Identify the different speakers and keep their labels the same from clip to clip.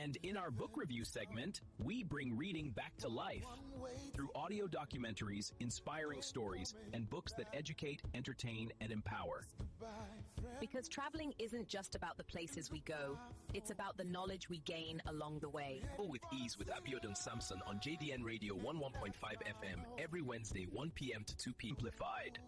Speaker 1: And in our book review segment, we bring reading back to life through audio documentaries, inspiring stories, and books that educate, entertain, and empower.
Speaker 2: Because traveling isn't just about the places we go, it's about the knowledge we gain along the way.
Speaker 1: Go with ease with Abiodun Samson on JDN Radio 11.5 FM every Wednesday, 1 p.m. to 2 p.m. Amplified.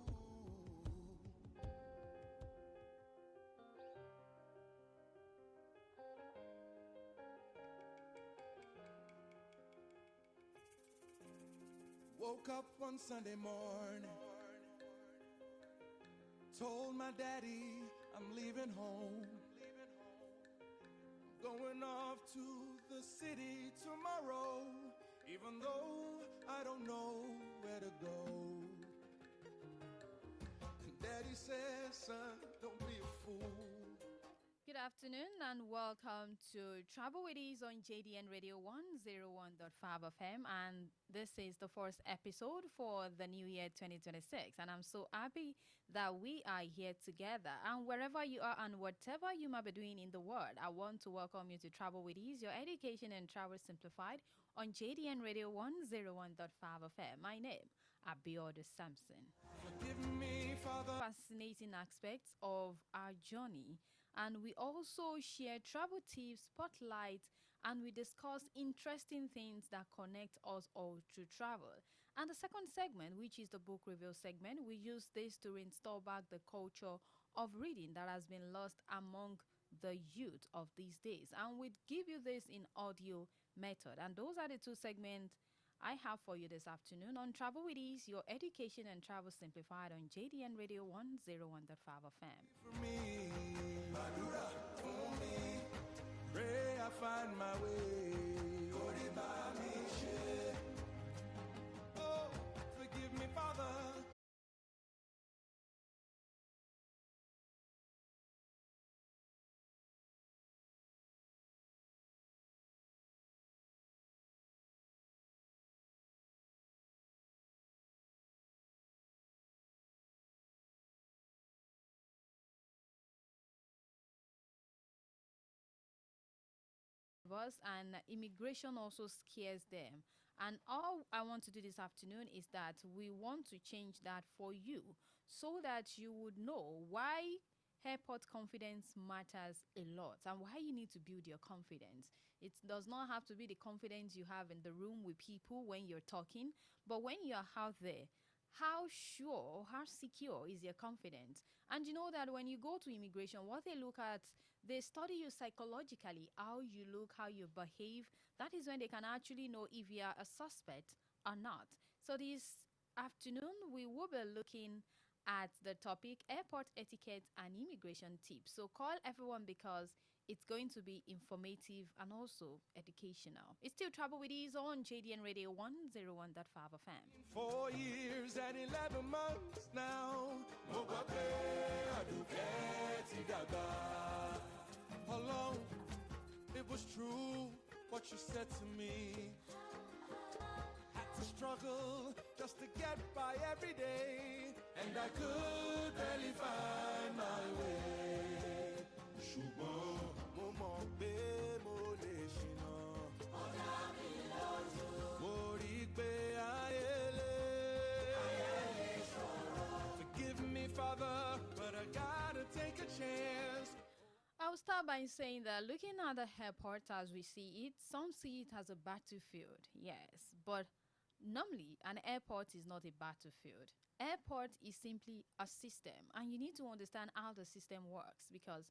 Speaker 3: Woke up one Sunday morning, told my daddy I'm leaving home. Going off to the city tomorrow, even though I don't know where to go. And daddy says, son, don't be a fool.
Speaker 4: Good afternoon and welcome to Travel with Ease on JDN Radio 101.5 FM, and this is the first episode for the new year 2026, and I'm so happy that we are here together. And wherever you are and whatever you might be doing in the world, I want to welcome you to Travel with Ease, your education and travel simplified on JDN Radio 101.5 FM. My name, Abiodun Samson.
Speaker 3: Forgive me, Father.
Speaker 4: Fascinating aspects of our journey, and we also share travel tips, spotlight, and we discuss interesting things that connect us all through travel. And the second segment, which is the book review segment, we use this to restore back the culture of reading that has been lost among the youth of these days, and we give you this in audio method. And those are the two segments I have for you this afternoon on Travel with Ease, your education and travel simplified on JDN Radio 101.5 FM.
Speaker 3: For me, Madura, for me, pray I find my way. Oh, forgive me, Father.
Speaker 4: Us, and immigration also scares them, and all I want to do this afternoon is that we want to change that for you so that you would know why airport confidence matters a lot and why you need to build your confidence. It does not have to be the confidence you have in the room with people when you're talking, but when you're out there, how sure, how secure is your confidence? And you know that when you go to immigration, what they look at, they study you psychologically, how you look, how you behave. That is when they can actually know if you are a suspect or not. So this afternoon, we will be looking at the topic airport etiquette and immigration tips. So call everyone because it's going to be informative and also educational. It's still Travel with Ease on JDN Radio 101.5 FM.
Speaker 3: 4 years and 11 months now. Alone, it was true what you said to me. To struggle just to get by every day, and I could barely find my way. Ṣùgbọ́n mo mọ̀ pé mo lè ṣìnà. Ọ̀dà mi lójú. Mo rí pé ayé lè ṣòro. Forgive me, Father, but I gotta take a chance.
Speaker 4: I'll start by saying that looking at the airport as we see it, some see it as a battlefield, yes, but normally, an airport is not a battlefield. Airport is simply a system, and you need to understand how the system works, because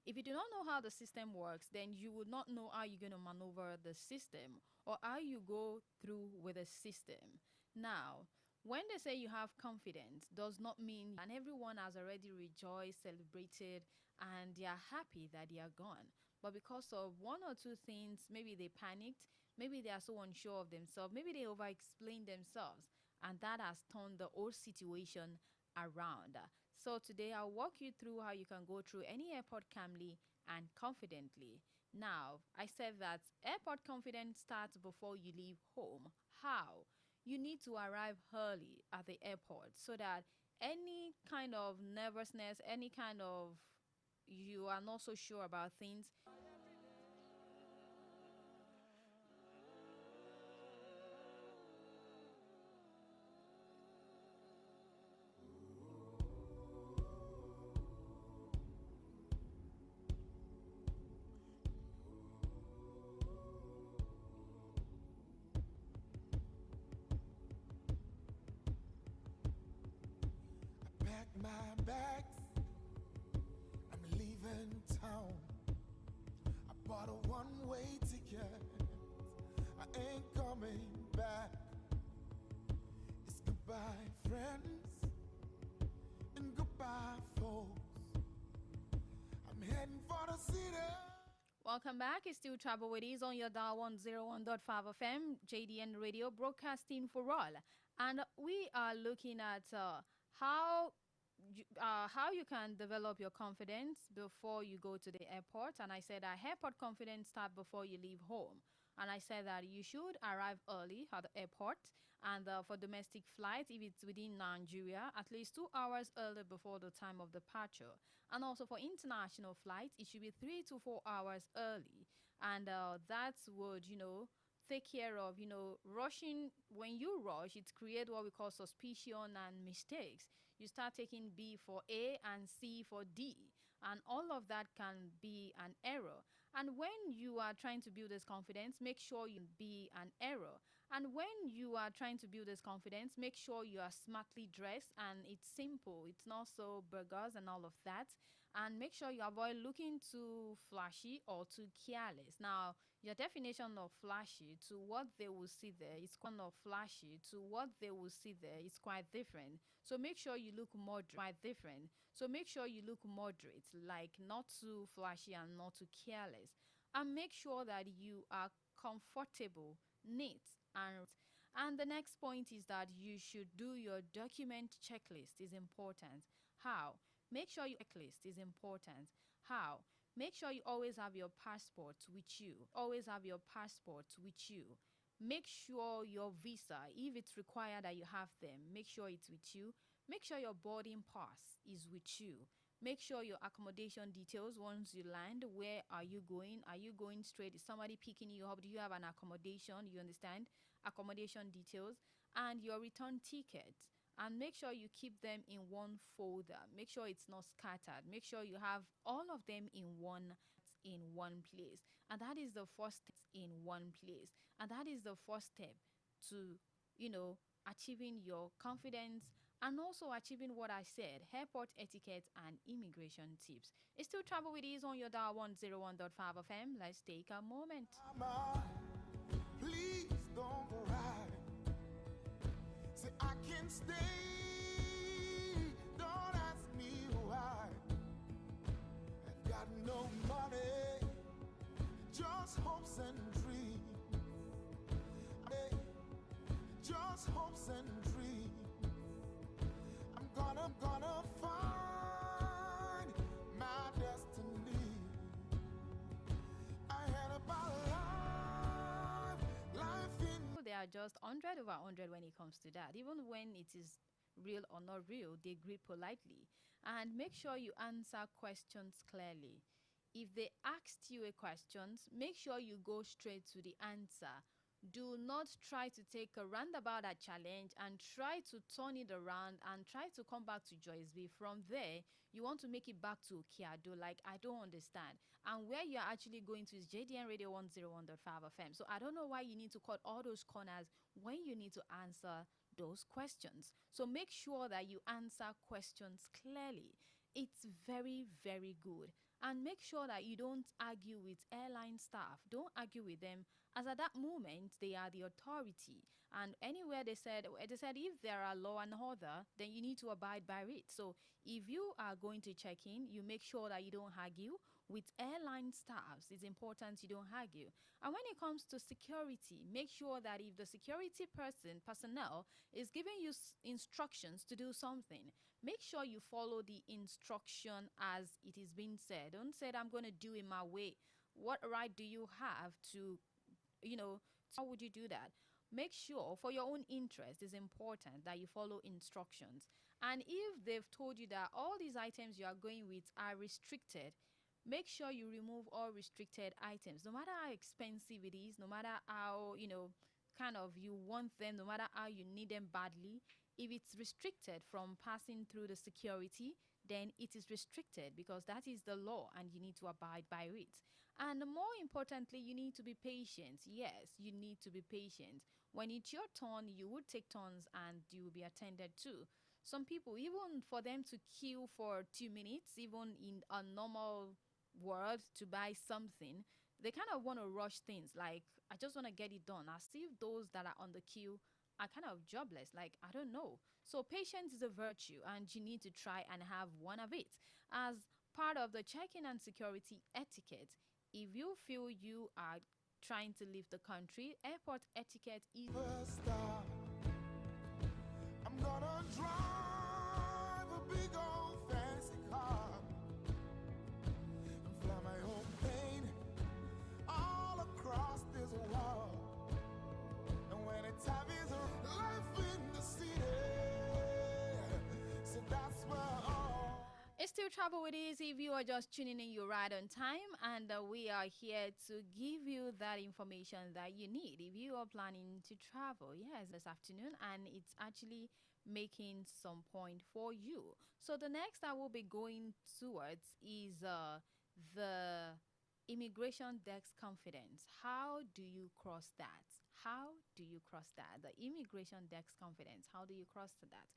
Speaker 4: if you do not know how the system works, then you would not know how you're going to maneuver the system or how you go through with the system. Now, when they say you have confidence, does not mean, and everyone has already rejoiced, celebrated, and they are happy that they are gone. But because of one or two things, maybe they panicked, maybe they are so unsure of themselves, maybe they over-explained themselves, and that has turned the whole situation around. So today I'll walk you through how you can go through any airport calmly and confidently. Now, I said that airport confidence starts before you leave home. How? You need to arrive early at the airport so that any kind of nervousness, any kind of you are not so sure about things,
Speaker 3: my bags, I'm leaving town. I bought a one-way ticket, I ain't coming back. It's goodbye friends and goodbye folks. I'm heading for the city.
Speaker 4: Welcome back. It's still Travel with Ease on your dial 101.5 FM, JDN Radio, broadcasting for all. And we are looking at how you can develop your confidence before you go to the airport. And I said that airport confidence start before you leave home. And I said that you should arrive early at the airport. And for domestic flights, if it's within Nigeria, at least 2 hours early before the time of departure. And also for international flights, it should be 3 to 4 hours early. And that would, take care of, rushing. When you rush, it creates what we call suspicion and mistakes. You start taking B for A and C for D. And all of that can be an error. And when you are trying to build this confidence, make sure you be an error. And when you are trying to build this confidence, make sure you are smartly dressed and it's simple. It's not so burgers and all of that. And make sure you avoid looking too flashy or too careless. Now, your definition of flashy to what they will see there is kind of flashy to what they will see there is quite different. So make sure you look moderate. Quite different. So make sure you look moderate, like not too flashy and not too careless. And make sure that you are comfortable, neat, and the next point is that you should do your document checklist is important. How? Make sure your checklist is important. How? Make sure you always have your passport with you. Always have your passport with you. Make sure your visa, if it's required that you have them, make sure it's with you. Make sure your boarding pass is with you. Make sure your accommodation details once you land. Where are you going? Are you going straight? Is somebody picking you up? Do you have an accommodation? You understand? Accommodation details and your return ticket. And make sure you keep them in one folder. Make sure it's not scattered. Make sure you have all of them in one place. And that is the first step in one place. And that is the first step to, achieving your confidence and also achieving what I said, airport etiquette and immigration tips. It's still Travel with Ease on your dial 101.5 FM. Let's take a moment.
Speaker 3: Mama, please don't cry. Say I can stay. Don't ask me why. I've got no money, just hopes and dreams. Just hopes and dreams. I'm gonna find my destiny. I had about life in.
Speaker 4: They are just 100 over 100 when it comes to that. Even when it is real or not real, they greet politely. And make sure you answer questions clearly. If they asked you a question, make sure you go straight to the answer. Do not try to take a roundabout at challenge and try to turn it around and try to come back to Joyce B. From there, you want to make it back to Okeado, like I don't understand. And where you're actually going to is JDN Radio 101.5 FM. So I don't know why you need to cut all those corners when you need to answer those questions. So make sure that you answer questions clearly. It's very, very good. And make sure that you don't argue with airline staff. Don't argue with them, as at that moment they are the authority. And anywhere they said if there are law and order, then you need to abide by it. So if you are going to check in, you make sure that you don't argue with airline staffs. It's important you don't argue. And when it comes to security, make sure that if the security personnel is giving you instructions to do something, make sure you follow the instruction as it is being said. Don't say I'm going to do it my way. What right do you have to, how would you do that? Make sure for your own interest is important that you follow instructions. And if they've told you that all these items you are going with are restricted, make sure you remove all restricted items. No matter how expensive it is, no matter how, kind of you want them, no matter how you need them badly, if it's restricted from passing through the security, then it is restricted because that is the law and you need to abide by it. And more importantly, you need to be patient. Yes, you need to be patient. When it's your turn, you would take turns and you will be attended to. Some people, even for them to queue for 2 minutes, even in a normal world to buy something, they kind of want to rush things. Like, I just want to get it done. As if those that are on the queue are kind of jobless. Like, I don't know. So patience is a virtue, and you need to try and have one of it. As part of the check-in and security etiquette, if you feel you are trying to leave the country, airport etiquette is
Speaker 3: First stop, I'm gonna drive a big old fancy car and fly my own plane all across this world. And when it's time is life in the city, so that's where all.
Speaker 4: It's still Travel with Easy. If you are just tuning in, you're right on time, and we are here to give you that information that you need if you are planning to travel. Yes, this afternoon, and it's actually making some point for you. So the next I will be going towards is the immigration desk confidence. How do you cross that? How do you cross that? The immigration desk confidence. How do you cross to that?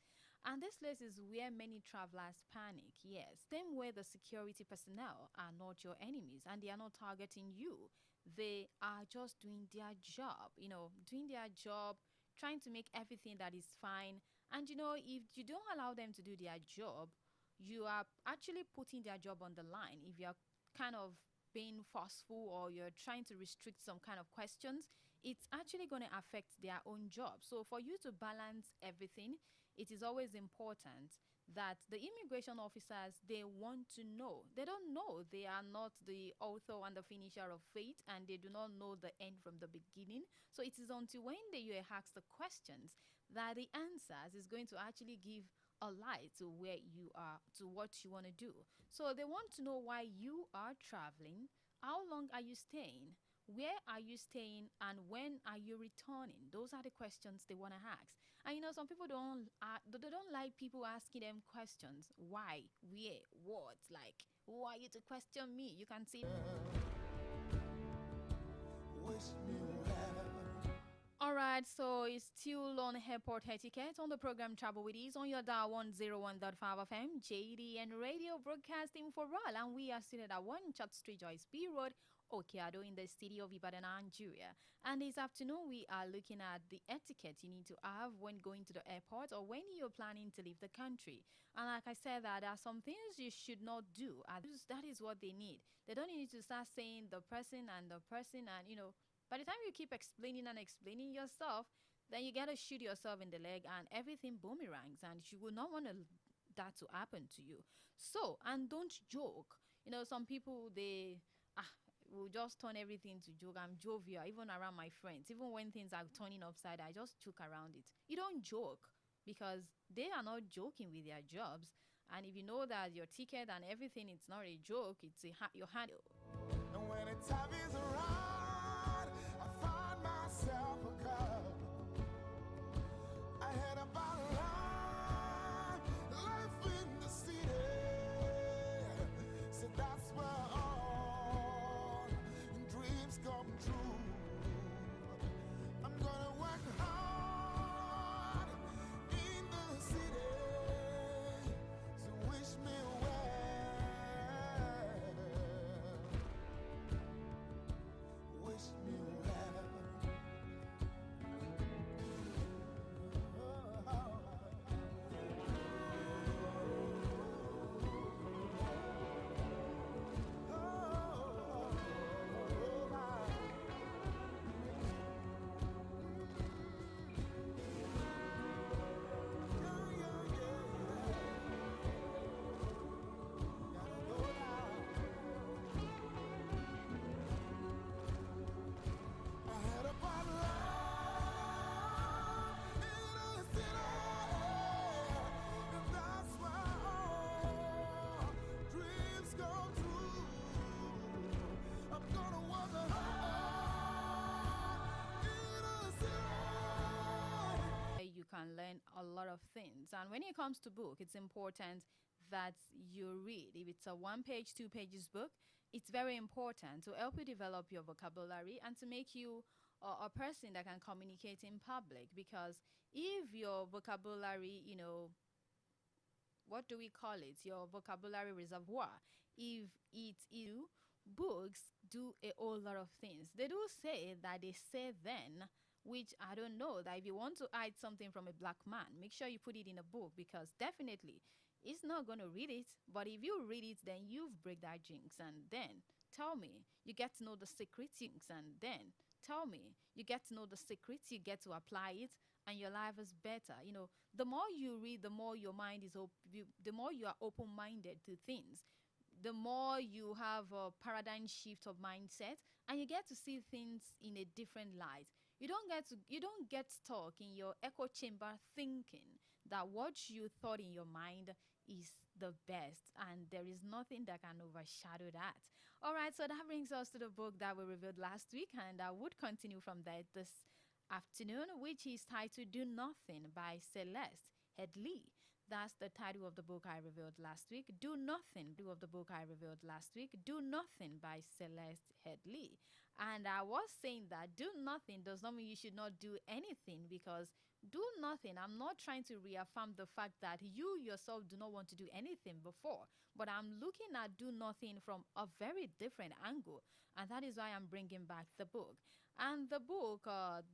Speaker 4: And this list is where many travelers panic. Yes, same way the security personnel are not your enemies and they are not targeting you. They are just doing their job, doing their job, trying to make everything that is fine. And if you don't allow them to do their job, you are actually putting their job on the line. If you're kind of being forceful or you're trying to restrict some kind of questions, it's actually going to affect their own job. So for you to balance everything, it is always important that the immigration officers, they want to know. They don't know. They are not the author and the finisher of fate, and they do not know the end from the beginning. So it is until when you ask the questions that the answers is going to actually give a light to where you are, to what you want to do. So they want to know why you are traveling, how long are you staying, where are you staying, and when are you returning? Those are the questions they want to ask. And some people they don't like people asking them questions. Why, where, what? Like, who are you to question me? You can see.
Speaker 3: Wish me well.
Speaker 4: All right, so it's still on airport etiquette on the program Travel with Ease on your dial 101.5 FM, JDN Radio Broadcasting for all. And we are seated at 1 Church Street, Joyce B Road, Okeado, in the city of Ibadan, Nigeria. And this afternoon, we are looking at the etiquette you need to have when going to the airport or when you're planning to leave the country. And like I said, that there are some things you should not do. That is what they need. They don't need to start saying the person and by the time you keep explaining and explaining yourself, then you gotta shoot yourself in the leg and everything boomerangs, and you will not want that to happen to you. So, and don't joke. Some people, they will just turn everything to joke. I'm jovial, even around my friends. Even when things are turning upside, I just joke around it. You don't joke because they are not joking with their jobs. And if you know that your ticket and everything, it's not a joke, it's your handle.
Speaker 3: And when the time is right, I find myself a girl. I had a bottle life in the city. So that's where all dreams come true. I'm gonna work hard in the city. So wish me well. Wish me well. I had a bottle in the city, and that's where all dreams come true. I'm gonna work hard in the city.
Speaker 4: You can learn a lot of things. And when it comes to book, it's important that you read. If it's a 1 page, 2 pages book, it's very important to help you develop your vocabulary and to make you a person that can communicate in public. Because if your vocabulary, what do we call it? Your vocabulary reservoir. If it is books do a whole lot of things. They do say that they say then, which I don't know, that if you want to hide something from a black man, make sure you put it in a book because definitely he's not going to read it. But if you read it, then you've break that jinx. And then tell me, you get to know the secret jinx. And then tell me, you get to know the secrets, you get to apply it, and your life is better. You know, the more you read, the more your mind is the more you are open-minded to things, the more you have a paradigm shift of mindset, and you get to see things in a different light. You don't get stuck in your echo chamber thinking that what you thought in your mind is the best, and there is nothing that can overshadow that. All right, so that brings us to the book that we reviewed last week, and I would continue from there this afternoon, which is titled Do Nothing by Celeste Headlee. That's the title of the book I revealed last week. Do Nothing, of the book I revealed last week. Do Nothing by Celeste Headlee. And I was saying that do nothing does not mean you should not do anything, because do nothing, I'm not trying to reaffirm the fact that you yourself do not want to do anything before, but I'm looking at do nothing from a very different angle. And that is why I'm bringing back the book. And the book,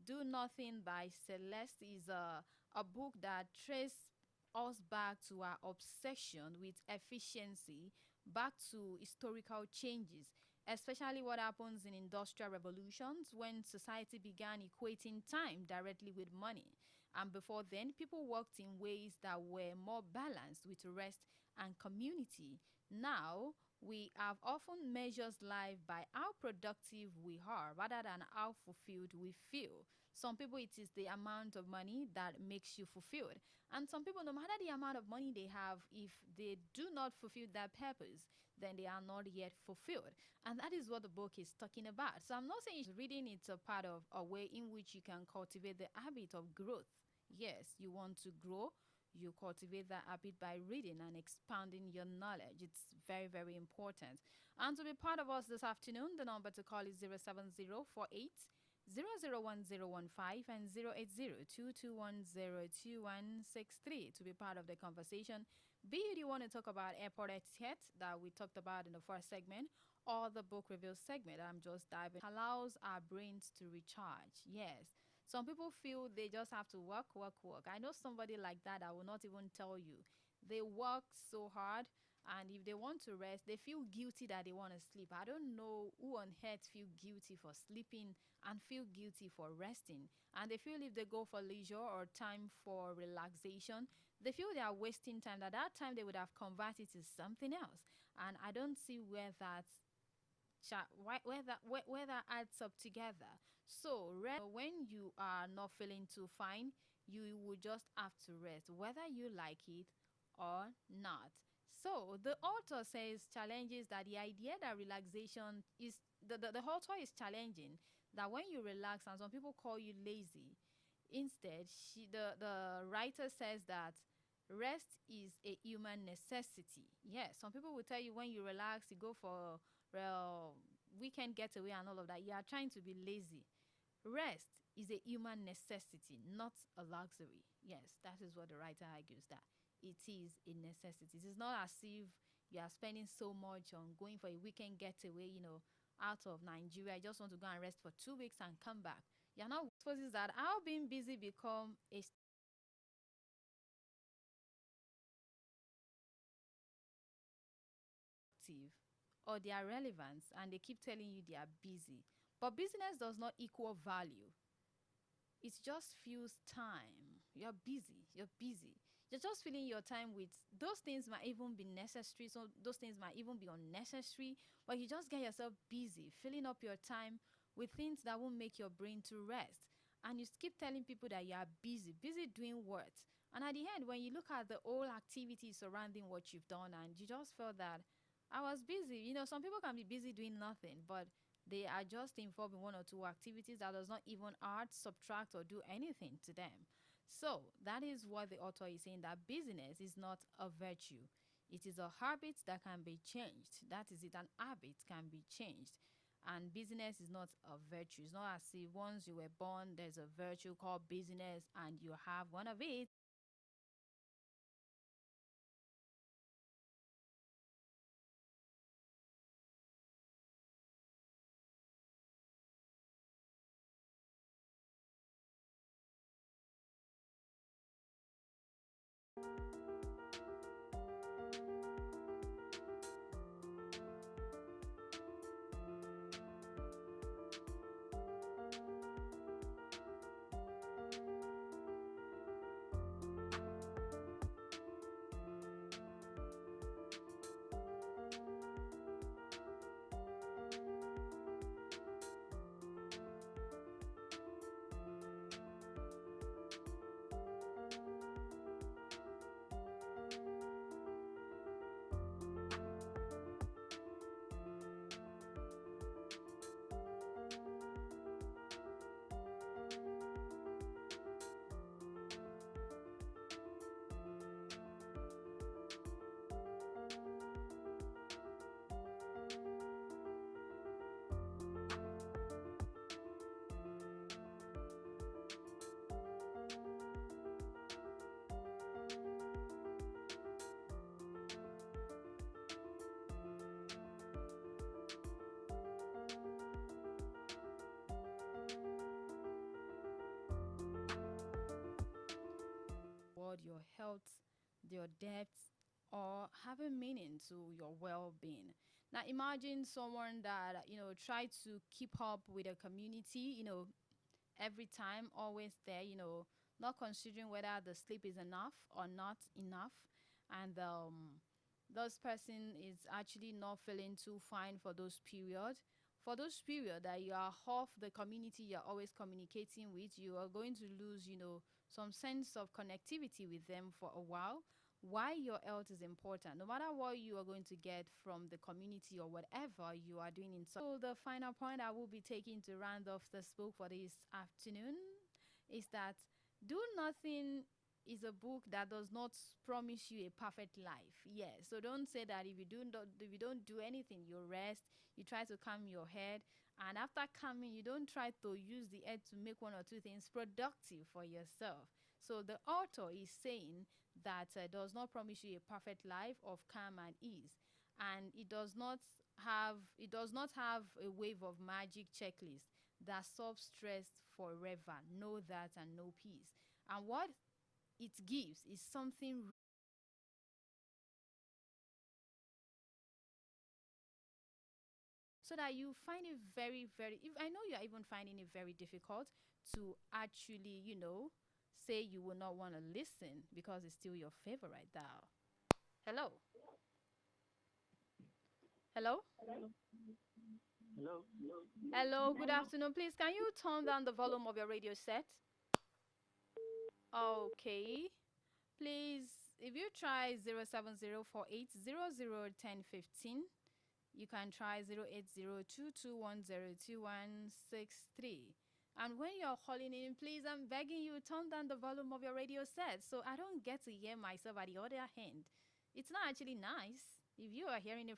Speaker 4: Do Nothing by Celeste, is a book that traces us back to our obsession with efficiency, back to historical changes, especially what happens in industrial revolutions when society began equating time directly with money. And before then, people worked in ways that were more balanced with rest and community. Now, we have often measures life by how productive we are rather than how fulfilled we feel. Some people, it is the amount of money that makes you fulfilled. And some people, no matter the amount of money they have, if they do not fulfill that purpose, then they are not yet fulfilled. And that is what the book is talking about. So I'm not saying reading it's a part of a way in which you can cultivate the habit of growth. Yes, you want to grow, you cultivate that habit by reading and expanding your knowledge. It's very, very important. And to be part of us this afternoon, the number to call is 07048 001015 and 08022102163 to be part of the conversation. Be it you want to talk about airport etiquette that we talked about in the first segment, or the book review segment I'm just diving, allows our brains to recharge. Yes. Some people feel they just have to work, work, work. I know somebody like that. I will not even tell you. They work so hard, and if they want to rest, they feel guilty that they want to sleep. I don't know who on earth feel guilty for sleeping and feel guilty for resting. And they feel if they go for leisure or time for relaxation, they feel they are wasting time. That time they would have converted to something else. And I don't see where that where that adds up together. So when you are not feeling too fine, you will just have to rest, whether you like it or not. So the author says challenges that the idea that relaxation is the author is challenging that when you relax, and some people call you lazy. Instead, the writer says that rest is a human necessity. Yes, some people will tell you when you relax, you go for weekend getaway and all of that. You are trying to be lazy. Rest is a human necessity, not a luxury. Yes, that is what the writer argues, that it is a necessity. It is not as if you are spending so much on going for a weekend getaway, out of Nigeria. I just want to go and rest for 2 weeks and come back. You're not supposes that how being busy become a or their relevance, and they keep telling you they are busy. But business does not equal value. It just feels time. You're busy. You're busy. You're just filling your time with those things might even be necessary. So those things might even be unnecessary. But you just get yourself busy, filling up your time with things that won't make your brain to rest. And you keep telling people that you are busy, busy doing what? And at the end, when you look at the whole activity surrounding what you've done, and you just felt that I was busy. Some people can be busy doing nothing, but they are just involved in one or two activities that does not even add, subtract, or do anything to them. So that is what the author is saying, that busyness is not a virtue. It is a habit that can be changed. That is it. An habit can be changed. And busyness is not a virtue. It's not as if once you were born, there's a virtue called busyness and you have one of it. Your health, your depth, or having meaning to your well-being. Now imagine someone that try to keep up with a community, every time, always there, not considering whether the sleep is enough or not enough, and those person is actually not feeling too fine for those period. For those period that you are off the community you're always communicating with, you are going to lose, some sense of connectivity with them for a while. Why your health is important, no matter what you are going to get from the community or whatever you are doing in. So the final point I will be taking to round off this book for this afternoon is that Do Nothing is a book that does not promise you a perfect life. Yeah, so don't say that if you don't do anything, you rest, you try to calm your head, and after calming, you don't try to use the head to make one or two things productive for yourself. So the author is saying that does not promise you a perfect life of calm and ease, and it does not have a wave of magic checklist that solves stress forever. Know that and no peace. And what it gives is something so that you find it very, very, if I know you're even finding it very difficult to actually, say you will not want to listen because it's still your favorite dial. Hello. Hello.
Speaker 5: Hello.
Speaker 4: Hello, good afternoon. Please, can you turn down the volume of your radio set? Okay. Please, if you try 07048001015, you can try 08022102163. And when you're calling in, please, I'm begging you, turn down the volume of your radio set so I don't get to hear myself at the other hand. It's not actually nice if you are hearing it from